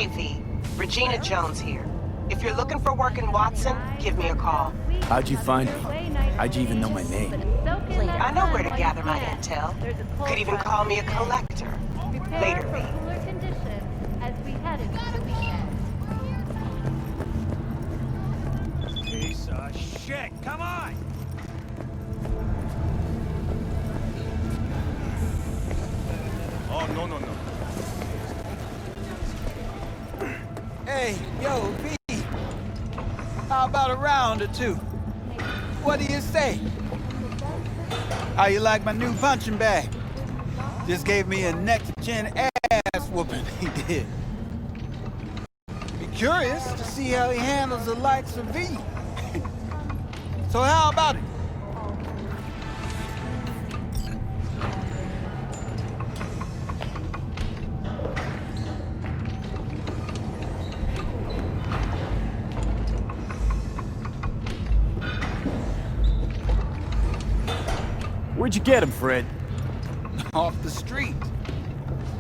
Hey V, Regina Jones here. If you're looking for work in Watson, give me a call. How'd you find me? How'd you even know my name? I know where to gather my intel. Could even call me a collector. Later, V. Piece of shit! Come on! Oh, no, no, no. Hey, yo, V. How about a round or two? What do you say? How you like my new punching bag? Just gave me a next-gen ass whooping, he did. Be curious to see how he handles the likes of V. So how about it? Where'd you get him, Fred? Off the street.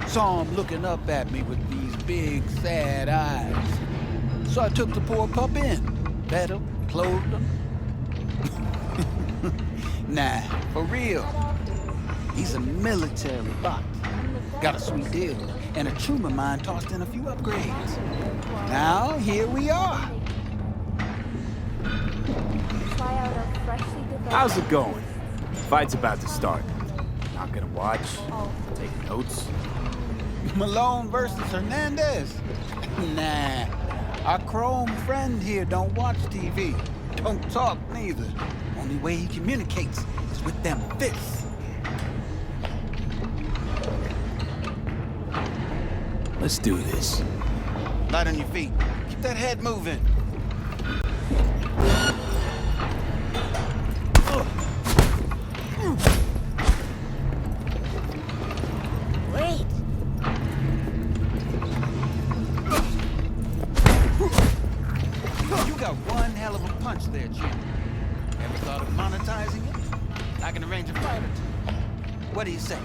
Saw him looking up at me with these big, sad eyes. So I took the poor pup in. Fed him, clothed him. Nah, for real. He's a military bot. Got a sweet deal, and a tumor mine tossed in a few upgrades. Now, here we are. How's it going? Fight's about to start. Not gonna watch, take notes. Malone versus Hernandez? Nah. Our chrome friend here don't watch TV. Don't talk neither. Only way he communicates is with them fists. Let's do this. Light on your feet. Keep that head moving. Wait. You got one hell of a punch there, Jim. Ever thought of monetizing it? I can arrange a fight or two. What do you say?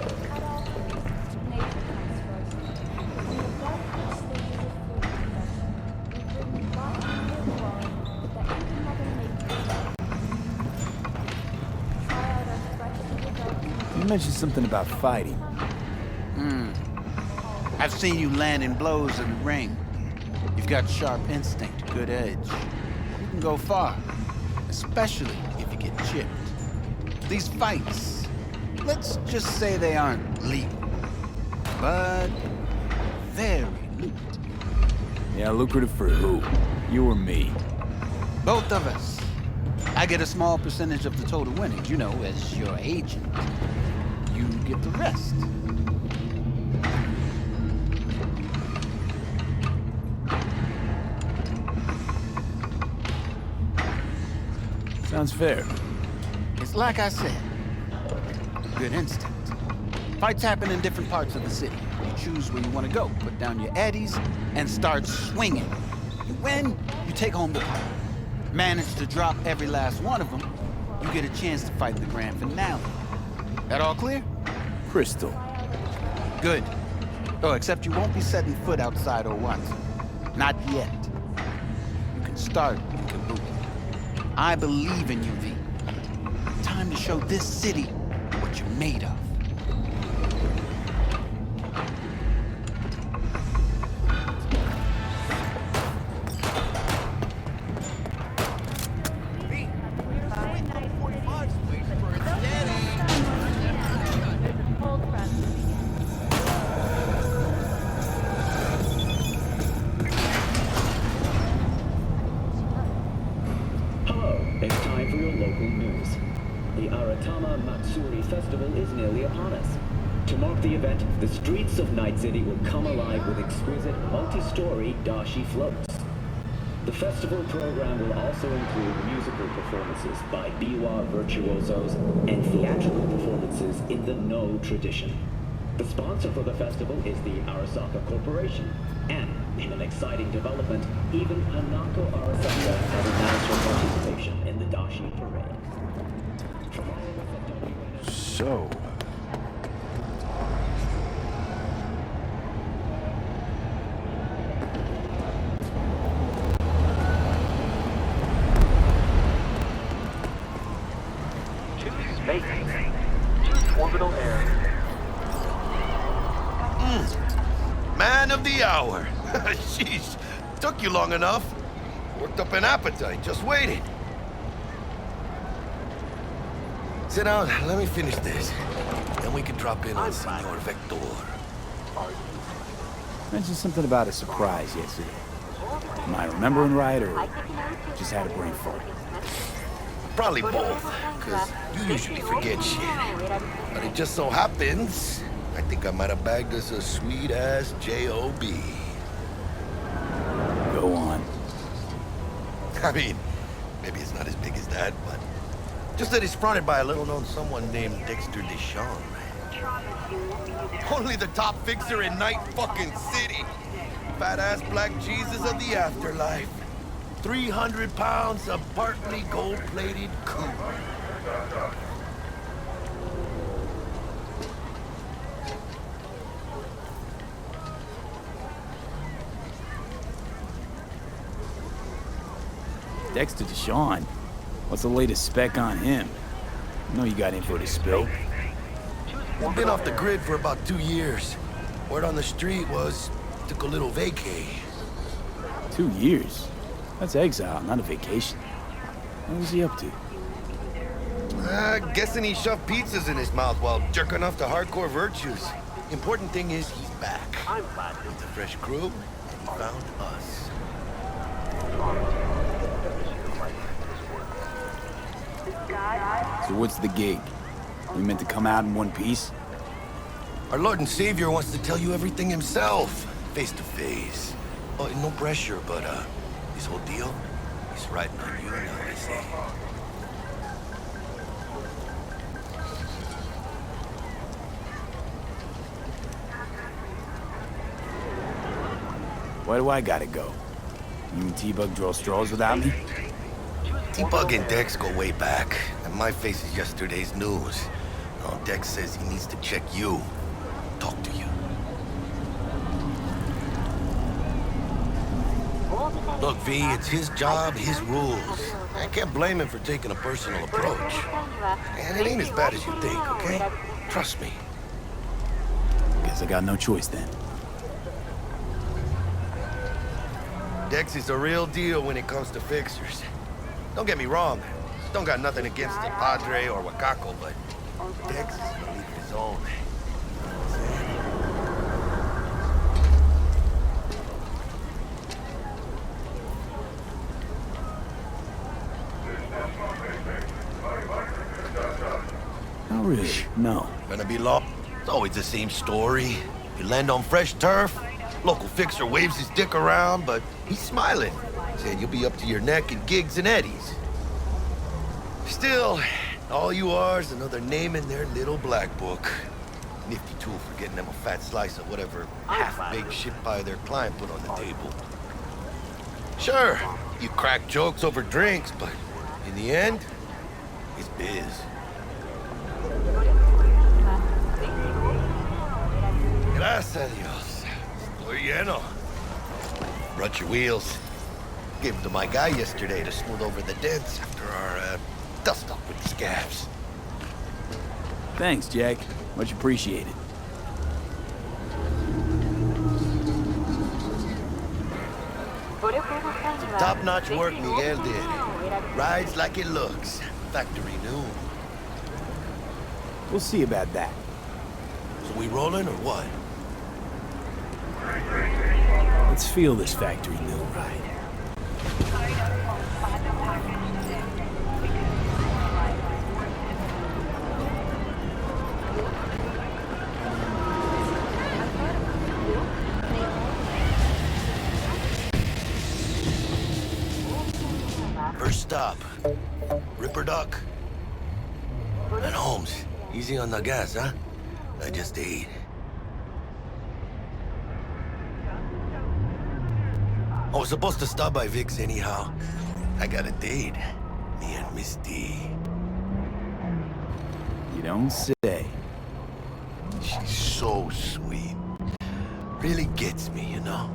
You mentioned something about fighting. I've seen you landing blows in the ring. You've got sharp instinct, good edge. You can go far, especially if you get chipped. These fights, let's just say they aren't legal, but very lucrative. Yeah, lucrative for who? You or me? Both of us. I get a small percentage of the total winnings, you know, as your agent. You get the rest. Sounds fair. It's like I said, good instinct. Fights happen in different parts of the city. You choose where you want to go, put down your eddies, and start swinging. You win, you take home the pot. Manage to drop every last one of them, you get a chance to fight the grand finale. That all clear? Crystal. Good. Oh, except you won't be setting foot outside or Watson. Not yet. You can start in Kabuki. I believe in you, V. Time to show this city what you're made of. It's time for your local news. The Aratama Matsuri Festival is nearly upon us. To mark the event, the streets of Night City will come alive with exquisite, multi-story dashi floats. The festival program will also include musical performances by biwa virtuosos and theatrical performances in the No tradition. The sponsor for the festival is the Arasaka Corporation, and in an exciting development, even Hanako Arasaka has announced her participation in the Dashi Parade. So... of the hour. Sheesh, took you long enough. Worked up an appetite, just waiting. Sit down, let me finish this. Then we can drop in on Senor Vector. Mentioned something about a surprise yesterday. Am I remembering right, or just had a brain fart? Probably both, because you usually forget shit. But it just so happens, I think I might have bagged us a sweet-ass J.O.B. Go on. I mean, maybe it's not as big as that, but just that it's fronted by a little-known someone named Dexter Deshawn. Only the top fixer in Night fucking City. Fat-ass black Jesus of the afterlife. 300 pounds of partly gold-plated cool. Dexter Deshawn. What's the latest spec on him? I know you got info to spill. I've been off the grid for about 2 years. Word on the street was, took a little vacay. 2 years? That's exile, not a vacation. What was he up to? Guessing he shoved pizzas in his mouth while jerking off to hardcore virtues. Important thing is he's back. With a fresh crew, and he found us. So what's the gig? We meant to come out in one piece? Our Lord and Savior wants to tell you everything himself, face to face. Oh, no pressure, but this whole deal is riding on you now, I say. Why do I gotta go? You and T-Bug draw straws without me? T-Bug and Dex go way back, and my face is yesterday's news. Now Dex says he needs to check you, talk to you. Look, V, it's his job, his rules. I can't blame him for taking a personal approach. And it ain't as bad as you think, okay? Trust me. Guess I got no choice then. Dex is a real deal when it comes to fixers. Don't get me wrong, don't got nothing against the Padre or Wakako, but Dex is in a league of his own. Not really, no. Gonna be long? It's always the same story. You land on fresh turf, local fixer waves his dick around, but he's smiling. Saying you'll be up to your neck in gigs and eddies. Still, all you are is another name in their little black book. Nifty tool for getting them a fat slice of whatever half-baked shit pie their client put on the table. Sure, you crack jokes over drinks, but in the end, it's biz. Gracias a Dios. Estoy lleno. Brought your wheels. Gave them to my guy yesterday to smooth over the dents after our dust-up with the scabs. Thanks, Jack. Much appreciated. Top-notch work Miguel did. Rides like it looks. Factory new. We'll see about that. So we rolling or what? Let's feel this factory new ride. First stop. Ripper Duck. And Holmes, easy on the gas, huh? I just ate. I was supposed to stop by Vic's anyhow. I got a date. Me and Miss D. You don't say. She's so sweet. Really gets me, you know?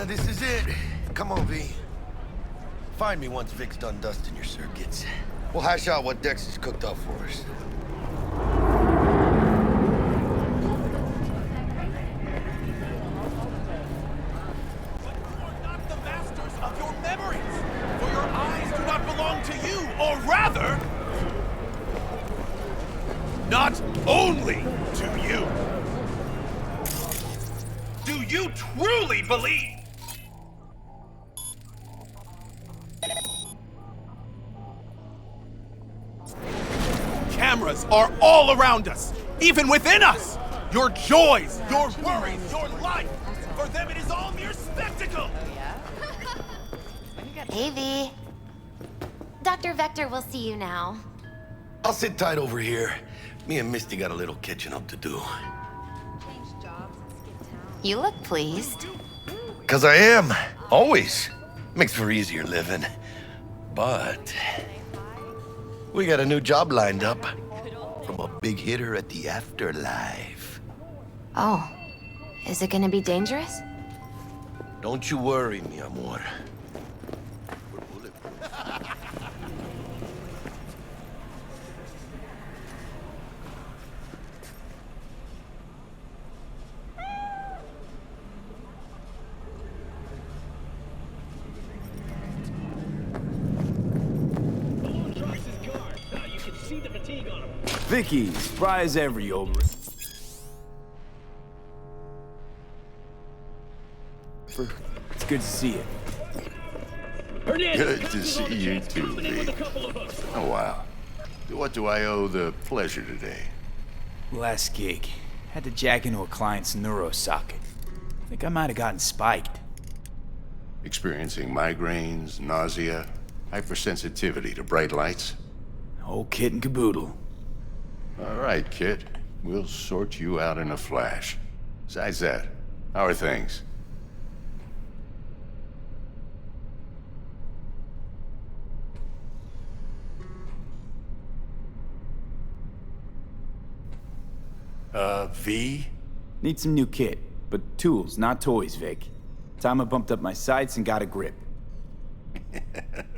This is it. Come on, V. Find me once Vic's done dusting your circuits. We'll hash out what Dex has cooked up for us. Not the masters of your memories, for your eyes do not belong to you, or rather, not only to you. Do you truly believe? Cameras are all around us, even within us. Your joys, your worries, your life. For them, it is all mere spectacle. Hey, V. Dr. Vector will see you now. I'll sit tight over here. Me and Misty got a little catching up to do. You look pleased. 'Cause I am. Always. Makes for easier living. But we got a new job lined up from a big hitter at the afterlife. Oh, is it gonna be dangerous? Don't you worry, mi amor. We're bulletproof. Vicky, surprise every over. It's good to see you. Good to see you too, Lee. Oh, wow. What do I owe the pleasure today? Last gig. Had to jack into a client's neuro socket. Think I might have gotten spiked. Experiencing migraines, nausea, hypersensitivity to bright lights? Whole kit and caboodle. All right, kid. We'll sort you out in a flash. Besides that, how are things? V? Need some new kit, but tools, not toys, Vic. Time I bumped up my sights and got a grip.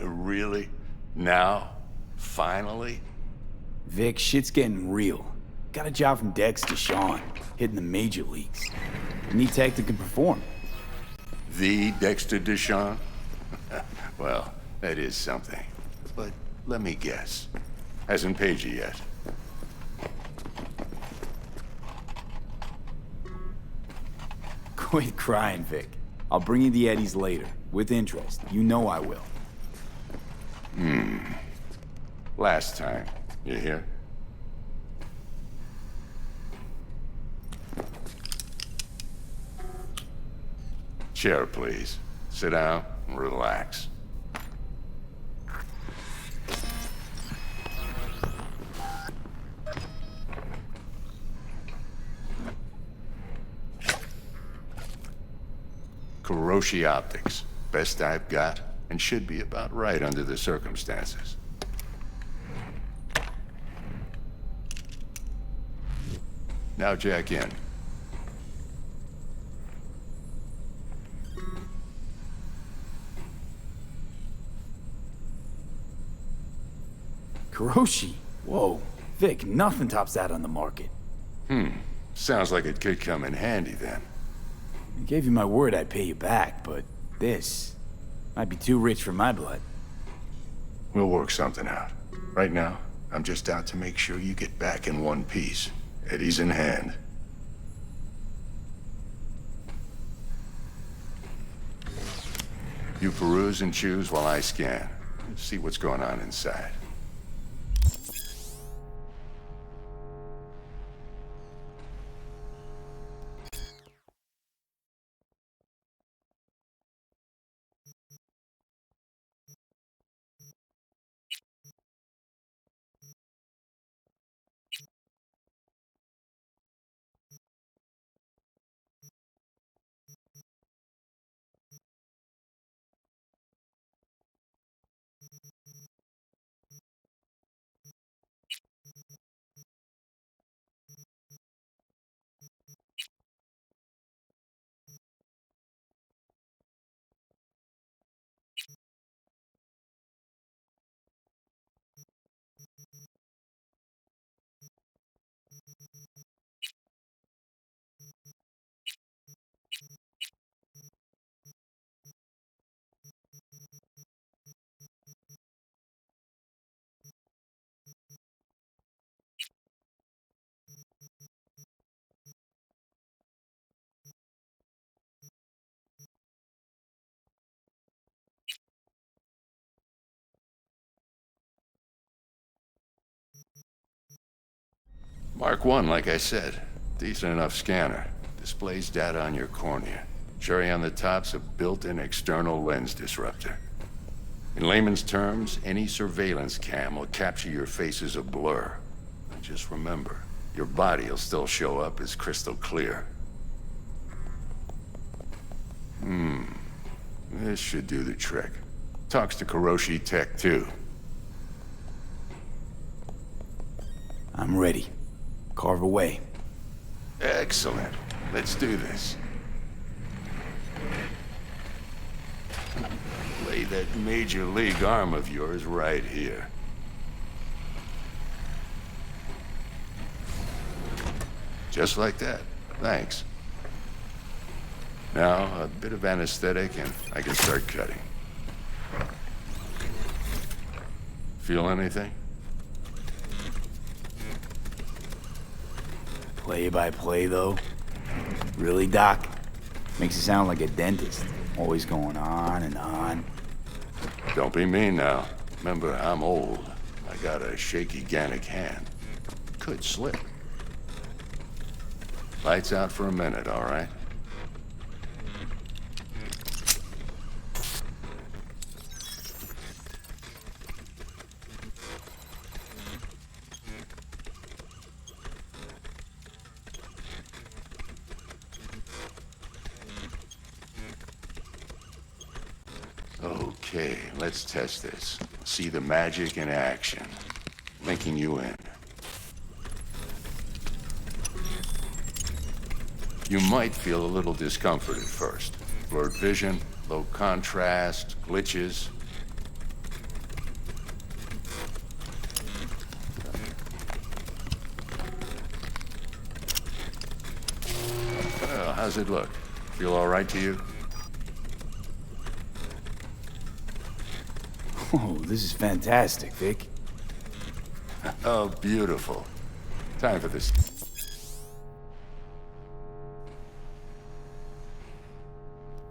Really? Now? Finally? Vic, shit's getting real. Got a job from Dex to Sean, hitting the major leagues. Need tech that can perform. The Dexter Deshawn? Well, that is something. But let me guess. Hasn't paid you yet. Quit crying, Vic. I'll bring you the Eddies later, with interest. You know I will. Last time. You hear? Chair, please. Sit down and relax. Kuroshi Optics. Best I've got, and should be about right under the circumstances. Now jack in. Kuroshi? Whoa. Vic, nothing tops that on the market. Sounds like it could come in handy then. I gave you my word I'd pay you back, but this might be too rich for my blood. We'll work something out. Right now, I'm just out to make sure you get back in one piece. Eddie's in hand. You peruse and choose while I scan. See what's going on inside. Mark 1, like I said. Decent enough scanner. Displays data on your cornea. Cherry on the top's a built-in external lens disruptor. In layman's terms, any surveillance cam will capture your face as a blur. And just remember, your body will still show up as crystal clear. This should do the trick. Talks to Kuroshi Tech, too. I'm ready. Carve away. Excellent. Let's do this. Lay that major league arm of yours right here. Just like that. Thanks. Now, a bit of anesthetic and I can start cutting. Feel anything? Play by play, though? Really, Doc? Makes it sound like a dentist. Always going on and on. Don't be mean now. Remember, I'm old. I got a shaky Gannic hand. Could slip. Lights out for a minute, all right? Okay, let's test this. See the magic in action. Linking you in. You might feel a little discomfort at first. Blurred vision, low contrast, glitches. Well, how's it look? Feel all right to you? Oh, this is fantastic, Vic. Oh, beautiful. Time for this.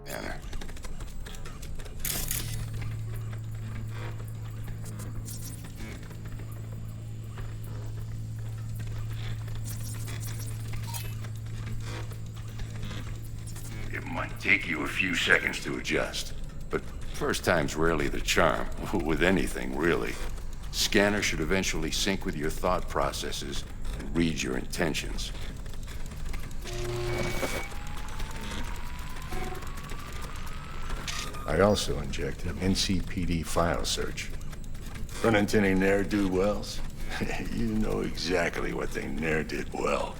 Anna. It might take you a few seconds to adjust, but first time's rarely the charm, with anything, really. Scanner should eventually sync with your thought processes and read your intentions. I also injected an NCPD file search. Run into any ne'er-do-wells? You know exactly what they ne'er did well.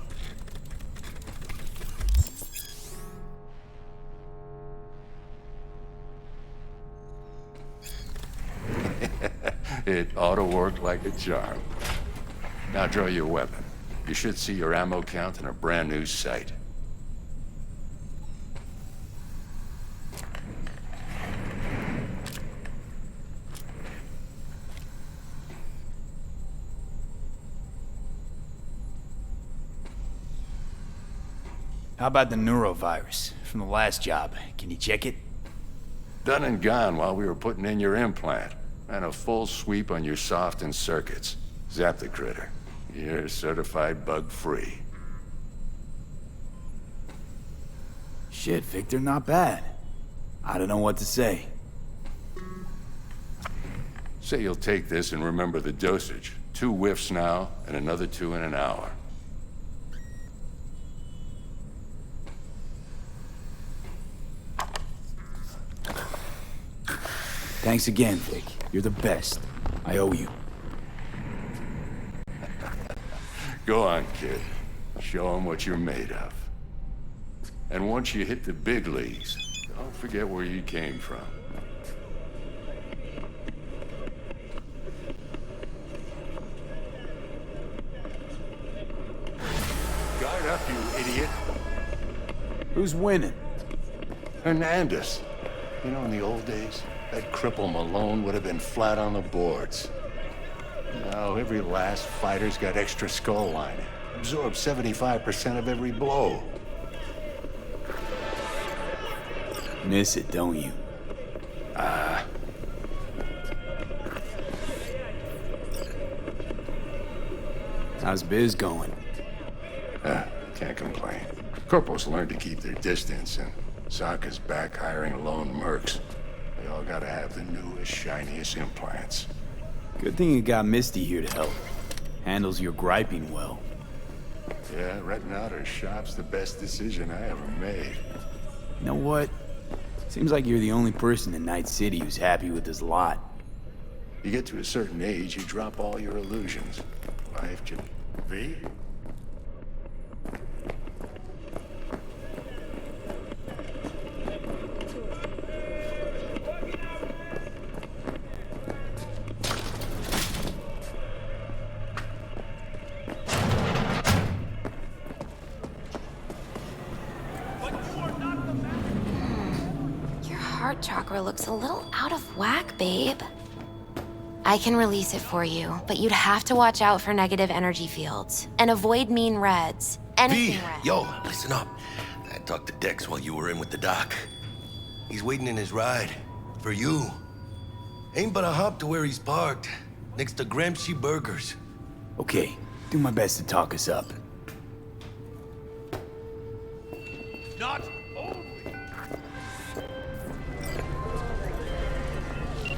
It ought to work like a charm. Now draw your weapon. You should see your ammo count in a brand new sight. How about the neurovirus from the last job? Can you check it? Done and gone while we were putting in your implant. And a full sweep on your soft and circuits. Zap the critter. You're certified bug-free. Shit, Victor, not bad. I don't know what to say. Say you'll take this and remember the dosage. 2 whiffs now, and another 2 in an hour. Thanks again, Vic. You're the best. I owe you. Go on, kid. Show them what you're made of. And once you hit the big leagues, don't forget where you came from. Guard up, you idiot. Who's winning? Hernandez. You know, in the old days, that cripple Malone would have been flat on the boards. Now, every last fighter's got extra skull lining. Absorbs 75% of every blow. Miss it, don't you? How's biz going? Can't complain. Corporals learn to keep their distance, and Sokka's back hiring lone mercs. They all gotta have the newest, shiniest implants. Good thing you got Misty here to help. Handles your griping well. Yeah, renting out her shop's the best decision I ever made. You know what? Seems like you're the only person in Night City who's happy with this lot. You get to a certain age, you drop all your illusions. Life just... V? Your heart chakra looks a little out of whack, babe. I can release it for you, but you'd have to watch out for negative energy fields and avoid mean reds. Anything red. Yo, listen up. I talked to Dex while you were in with the doc. He's waiting in his ride. For you. Ain't but a hop to where he's parked. Next to Gramsci Burgers. Okay, do my best to talk us up. Not only.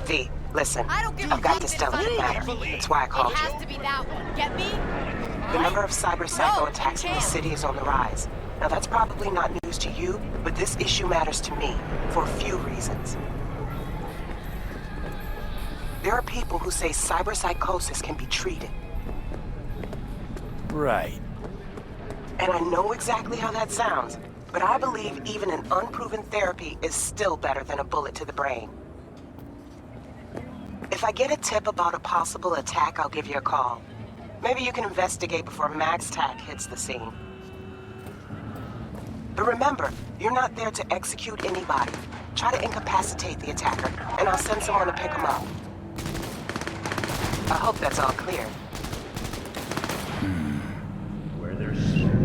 V, listen. I don't give I've a got fuck this if delicate it's matter. funny. That's why I It called has you. to be that one. Get me? The number of cyber psycho No, attacks in the can't. city is on the rise. Now that's probably not news to you, but this issue matters to me for a few reasons. There are people who say cyberpsychosis can be treated. Right. And I know exactly how that sounds, but I believe even an unproven therapy is still better than a bullet to the brain. If I get a tip about a possible attack, I'll give you a call. Maybe you can investigate before Max Tack hits the scene. But remember, you're not there to execute anybody. Try to incapacitate the attacker, and I'll send someone to pick him up. I hope that's all clear. Where there's smoke.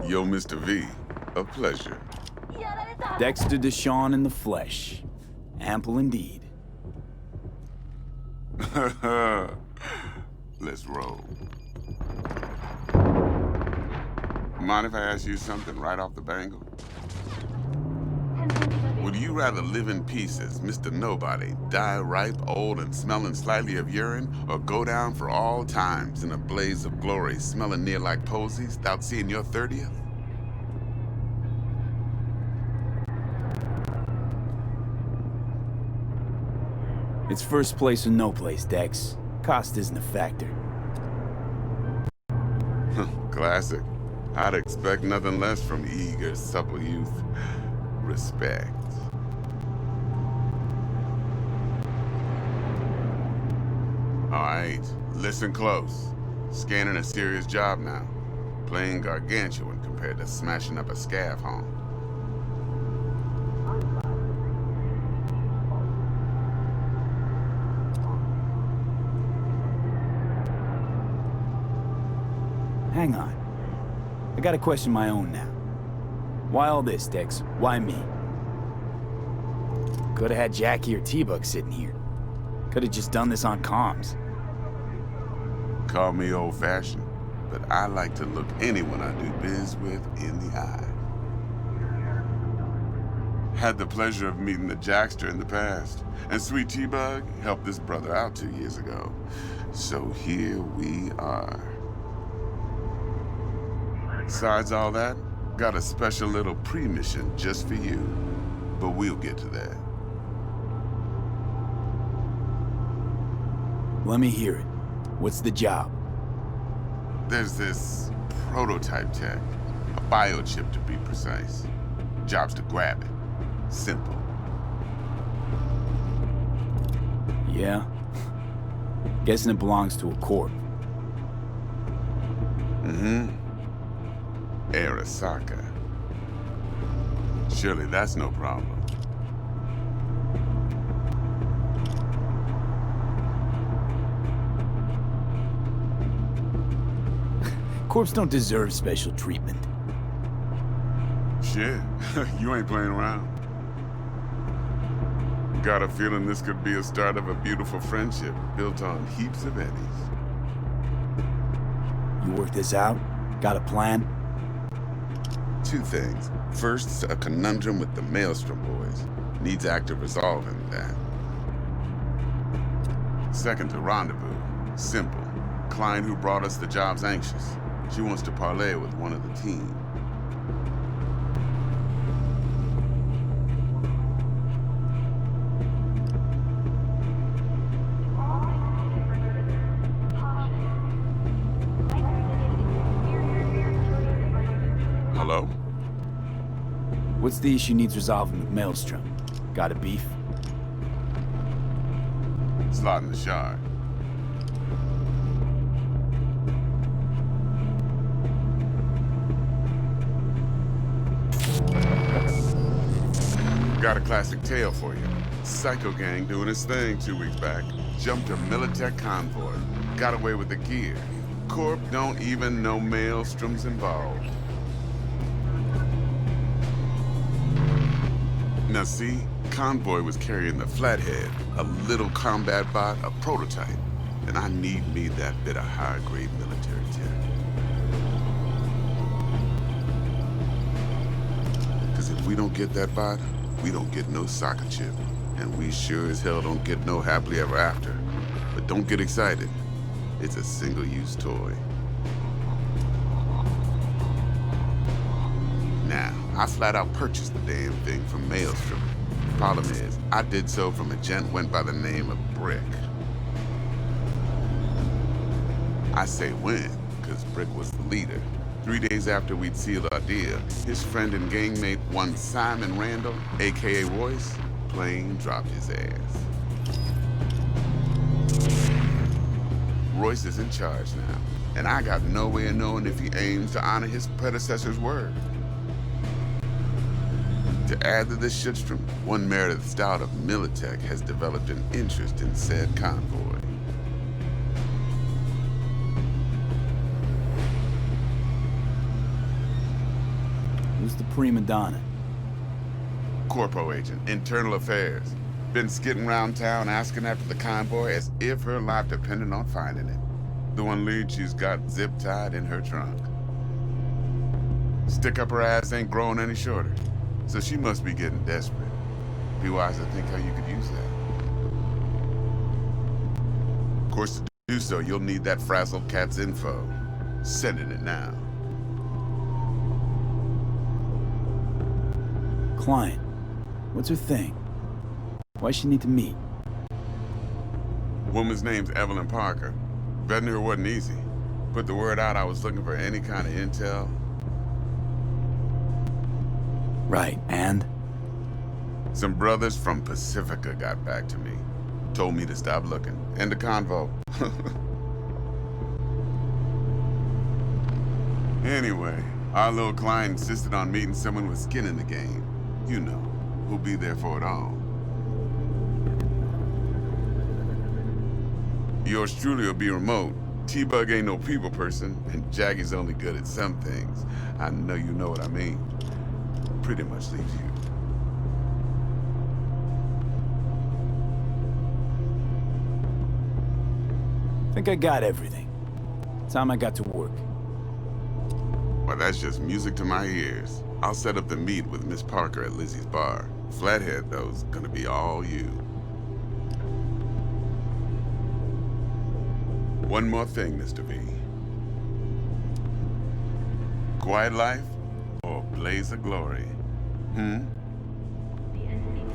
Yo, Mr. V, a pleasure. Dexter Deshawn in the flesh. Ample indeed. Let's roll. Mind if I ask you something right off the bangle? Would you rather live in pieces, Mr. Nobody, die ripe, old, and smelling slightly of urine, or go down for all times in a blaze of glory, smelling near like posies, without seeing your 30th? It's first place or no place, Dex. Cost isn't a factor. Classic. I'd expect nothing less from eager, supple youth. Respect. All right, listen close. Scanning a serious job now. Playing gargantuan compared to smashing up a scav home. Hang on. I got a question of my own now. Why all this, Dex? Why me? Could've had Jackie or T-Bug sitting here. Could've just done this on comms. Call me old-fashioned, but I like to look anyone I do biz with in the eye. Had the pleasure of meeting the Jackster in the past, and Sweet T-Bug helped this brother out 2 years ago. So here we are. Besides all that, got a special little pre-mission just for you. But we'll get to that. Let me hear it. What's the job? There's this prototype tech, a biochip to be precise. Job's to grab it. Simple. Yeah? Guessing it belongs to a corp. Mm-hmm. Arasaka. Surely that's no problem. Corpse don't deserve special treatment. Shit, you ain't playing around. Got a feeling this could be a start of a beautiful friendship built on heaps of eddies. You work this out? Got a plan? Two things. First, a conundrum with the Maelstrom boys. Needs active resolving that. Second, a rendezvous. Simple. Client who brought us the job's anxious. She wants to parlay with one of the team. Hello? What's the issue needs resolving with Maelstrom? Got a beef? Slot in the shard. Got a classic tale for you. Psycho gang doing his thing 2 weeks back. Jumped a Militech convoy. Got away with the gear. Corp don't even know Maelstrom's involved. Now see, convoy was carrying the Flathead, a little combat bot, a prototype. And I need me that bit of high-grade military tech. Because if we don't get that bot, we don't get no soccer chip. And we sure as hell don't get no happily ever after. But don't get excited. It's a single-use toy. Now, I flat out purchased the damn thing from Maelstrom. Problem is, I did so from a gent went by the name of Brick. I say when, because Brick was the leader. 3 days after we'd sealed our deal, his friend and gangmate, one Simon Randall, aka Royce, plain dropped his ass. Royce is in charge now, and I got no way of knowing if he aims to honor his predecessor's word. To add to this shitstrom, one Meredith Stout of Militech has developed an interest in said convoy. Who's the prima donna? Corpo agent, internal affairs. Been skidding around town asking after the convoy as if her life depended on finding it. The one lead she's got zip-tied in her trunk. Stick up her ass ain't growing any shorter. So she must be getting desperate. Be wise to think how you could use that. Of course, to do so, you'll need that frazzled cat's info. Sending it now. Client. What's her thing? Why she need to meet? Woman's name's Evelyn Parker. Vetting her wasn't easy. Put the word out I was looking for any kind of intel. Right, and? Some brothers from Pacifica got back to me. Told me to stop looking. End the convo. Anyway, our little client insisted on meeting someone with skin in the game. You know, who'll be there for it all. Yours truly will be remote. T-Bug ain't no people person, and Jaggy's only good at some things. I know you know what I mean. Pretty much leaves you. Think I got everything. Time I got to work. Well, that's just music to my ears. I'll set up the meet with Miss Parker at Lizzie's bar. Flathead, though's gonna be all you. One more thing, Mr. V. Quiet life or blaze of glory?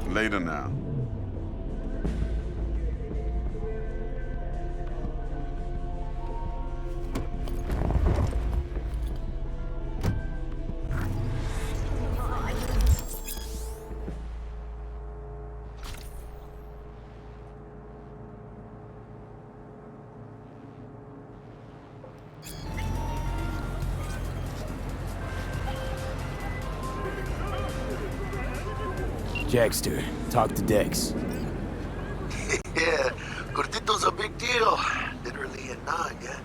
Later now. Jackster, talk to Dex. Yeah, Gordito's a big deal. Literally a nod, yeah?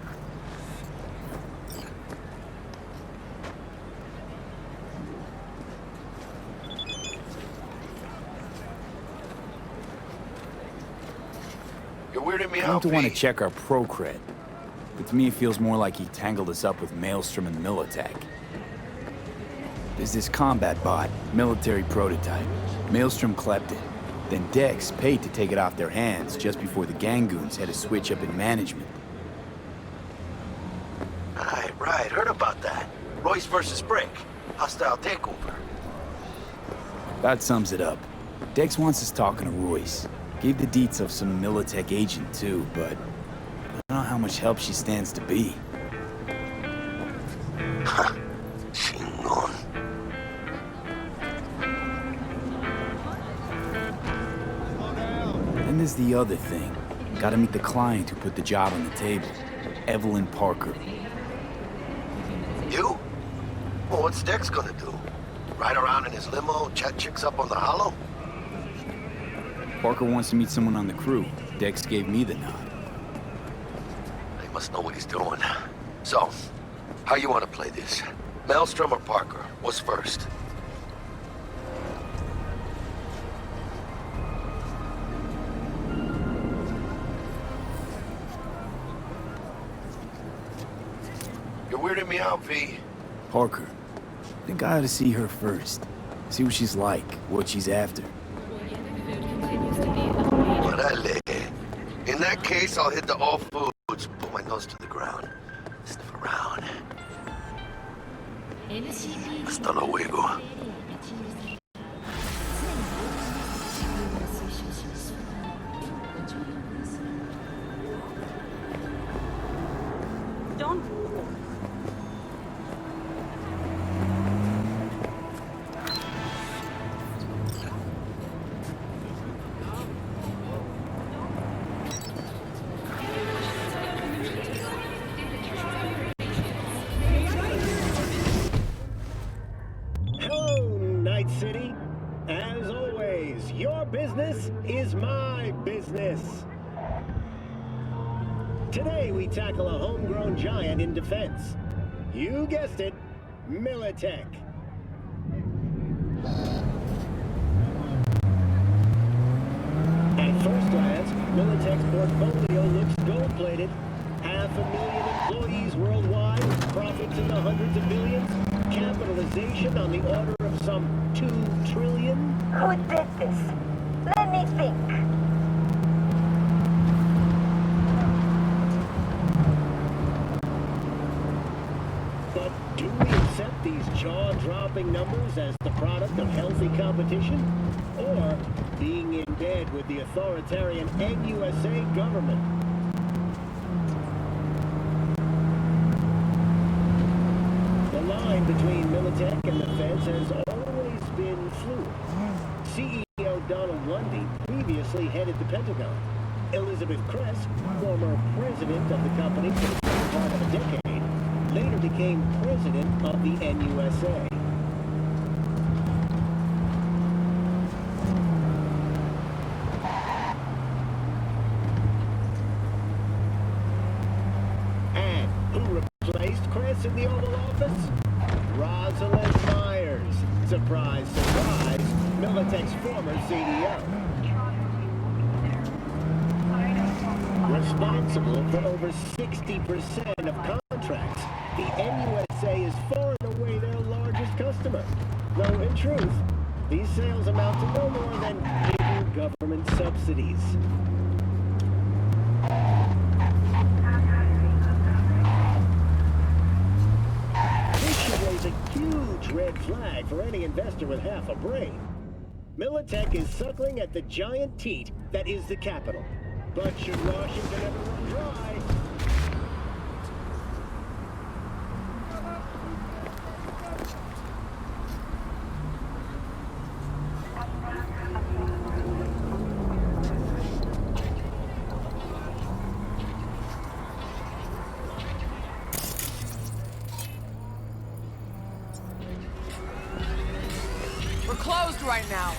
You're weirding me I out, don't want to V. check our pro cred, but to me it feels more like he tangled us up with Maelstrom and Militech. There's this combat bot, military prototype. Maelstrom clept it. Then Dex paid to take it off their hands just before the Gangoons had a switch up in management. Right, heard about that. Royce versus Brick. Hostile takeover. That sums it up. Dex wants us talking to Royce. Gave the deets of some Militech agent too, but I don't know how much help she stands to be. Chingon. Then there's the other thing. Gotta meet the client who put the job on the table. Evelyn Parker. You? Well, what's Dex gonna do? Ride around in his limo, chat chicks up on the hollow? Parker wants to meet someone on the crew. Dex gave me the nod. He must know what he's doing. So, how you want to play this? Maelstrom or Parker? What's first? You're weirding me out, V. Parker. I think I ought to see her first. See what she's like, what she's after. Orale. In that case, I'll hit the all foods, put my nose to the ground, sniff around. Hasta luego. City. As always, your business is my business. Today we tackle a homegrown giant in defense. You guessed it, Militech. At first glance, Militech's portfolio looks gold-plated. 500,000 employees worldwide, profits in the hundreds of billions, capitalization on the order of some 2 trillion. Who did this? Let me think. But do we accept these jaw-dropping numbers as the product of healthy competition? Or being in bed with the authoritarian NUSA government? The line between Militech and the feds has always been fluid. CEO Donald Lundy previously headed the Pentagon. Elizabeth Kress, former president of the company for the better part of a decade, later became president of the NUSA. And who replaced Kress in the Oval Office? Rosalind Myers. Surprise, surprise, Militech's former CDO. Responsible for over 60% of contracts, the NUSA is far and away their largest customer. Though in truth, these sales amount to no more than hidden government subsidies. This should raise a huge red flag for any investor with half a brain. Militech is suckling at the giant teat that is the capital. But should Washington ever run dry? We're closed right now.